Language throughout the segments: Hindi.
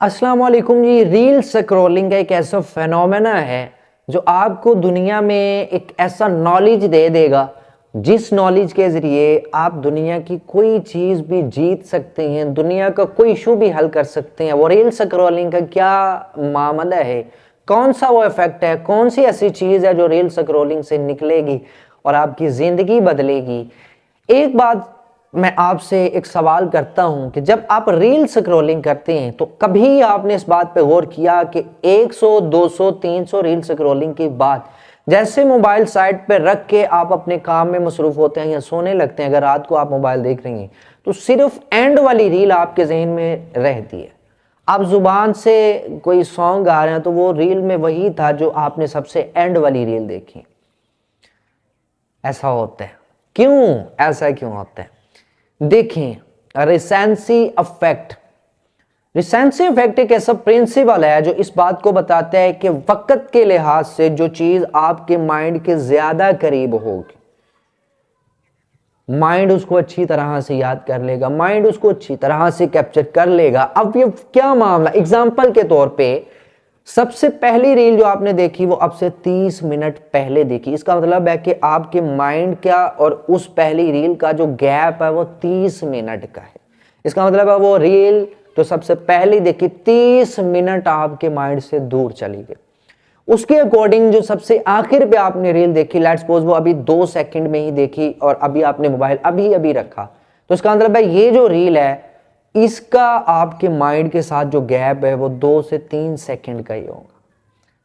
अस्सलाम वालेकुम जी। रील स्क्रॉलिंग का एक ऐसा फेनोमेना है जो आपको दुनिया में एक ऐसा नॉलेज दे देगा जिस नॉलेज के ज़रिए आप दुनिया की कोई चीज़ भी जीत सकते हैं, दुनिया का कोई इशू भी हल कर सकते हैं। वो रील स्क्रॉलिंग का क्या मामला है, कौन सा वो इफ़ेक्ट है, कौन सी ऐसी चीज़ है जो रील स्क्रॉलिंग से निकलेगी और आपकी ज़िंदगी बदलेगी। एक बात मैं आपसे एक सवाल करता हूं कि जब आप रील स्क्रॉलिंग करते हैं तो कभी आपने इस बात पे गौर किया कि 100, 200, 300 रील स्क्रॉलिंग के बाद जैसे मोबाइल साइड पे रख के आप अपने काम में मसरूफ होते हैं या सोने लगते हैं, अगर रात को आप मोबाइल देख रही हैं तो सिर्फ एंड वाली रील आपके जहन में रहती है। आप जुबान से कोई सॉन्ग गा रहे हैं तो वो रील में वही था जो आपने सबसे एंड वाली रील देखी। ऐसा होता है क्यों? ऐसा क्यों होता है? देखें, रिसेंसी इफेक्ट। रिसेंसी इफेक्ट एक ऐसा प्रिंसिपल है जो इस बात को बताता है कि वक्त के लिहाज से जो चीज आपके माइंड के ज्यादा करीब होगी, माइंड उसको अच्छी तरह से याद कर लेगा, माइंड उसको अच्छी तरह से कैप्चर कर लेगा। अब ये क्या मामला, एग्जाम्पल के तौर पे सबसे पहली रील जो आपने देखी वो अब से 30 मिनट पहले देखी। इसका मतलब है कि आपके माइंड का और उस पहली रील का जो गैप है वो 30 मिनट का है। इसका मतलब है वो रील जो सबसे पहले देखी 30 मिनट आपके माइंड से दूर चली गई। उसके अकॉर्डिंग जो सबसे आखिर पे आपने रील देखी, लेट्स सपोज वो अभी 2 सेकंड में ही देखी और अभी आपने मोबाइल अभी अभी रखा, तो इसका मतलब है ये जो रील है इसका आपके माइंड के साथ जो गैप है वो 2 से 3 सेकंड का ही होगा।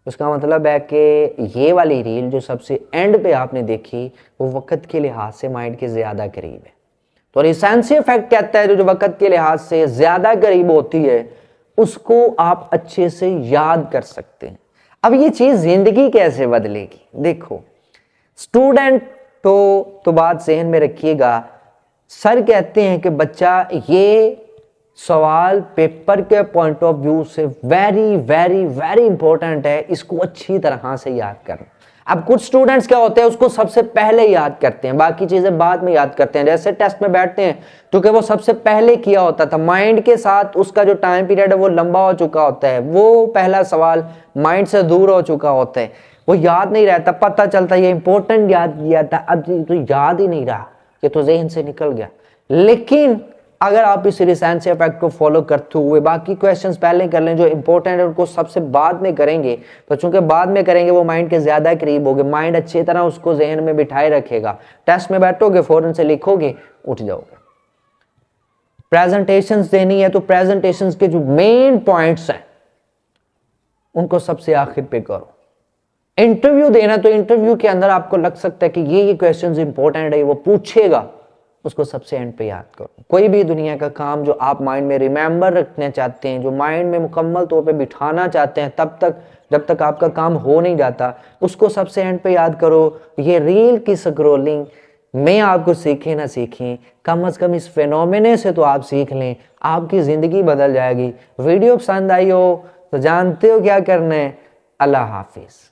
उसका मतलब है कि ये वाली रील जो सबसे एंड पे आपने देखी वो वक्त के लिहाज से माइंड के ज्यादा करीब है। तो रिसेंसी इफेक्ट कहता है जो वक्त के लिहाज से ज्यादा करीब होती है उसको आप अच्छे से याद कर सकते हैं। अब ये चीज जिंदगी कैसे बदलेगी? देखो, स्टूडेंट तो बात जहन में रखिएगा, सर कहते हैं कि बच्चा ये सवाल पेपर के पॉइंट ऑफ व्यू से वेरी वेरी वेरी इंपॉर्टेंट है, इसको अच्छी तरह से याद करना। अब कुछ स्टूडेंट्स क्या होते हैं उसको सबसे पहले याद करते हैं, बाकी चीजें बाद में याद करते हैं। जैसे टेस्ट में बैठते हैं क्योंकि वो सबसे पहले किया होता था, माइंड के साथ उसका जो टाइम पीरियड है वो लंबा हो चुका होता है, वो पहला सवाल माइंड से दूर हो चुका होता है, वो याद नहीं रहता। पता चलता ये इंपॉर्टेंट याद किया था, अब तो याद ही नहीं रहा, ये तो जहन से निकल गया। लेकिन अगर आप इस रिसेंसी इफेक्ट को फॉलो करते हुए बाकी क्वेश्चंस पहले कर लें, जो इंपॉर्टेंट है उनको सबसे बाद में करेंगे, तो चूंकि बाद में करेंगे वो माइंड के ज्यादा करीब होगे, माइंड अच्छी तरह उसको जहन में बिठाए रखेगा। टेस्ट में बैठोगे फौरन से लिखोगे, उठ जाओगे। प्रेजेंटेशंस देनी है तो प्रेजेंटेशंस के जो मेन पॉइंट्स हैं उनको सबसे आखिर पे करो। इंटरव्यू देना तो इंटरव्यू के अंदर आपको लग सकता है कि ये क्वेश्चंस इंपॉर्टेंट है, वो पूछेगा, उसको सबसे एंड पे याद करो। कोई भी दुनिया का काम जो आप माइंड में रिमेंबर रखना चाहते हैं, जो माइंड में मुकम्मल तौर पे बिठाना चाहते हैं, तब तक जब तक आपका काम हो नहीं जाता उसको सबसे एंड पे याद करो। ये रील की स्क्रॉलिंग में आपको सीखें ना सीखें, कम से कम इस फेनोमेने से तो आप सीख लें, आपकी ज़िंदगी बदल जाएगी। वीडियो पसंद आई हो तो जानते हो क्या करना है। अल्लाह हाफिज़।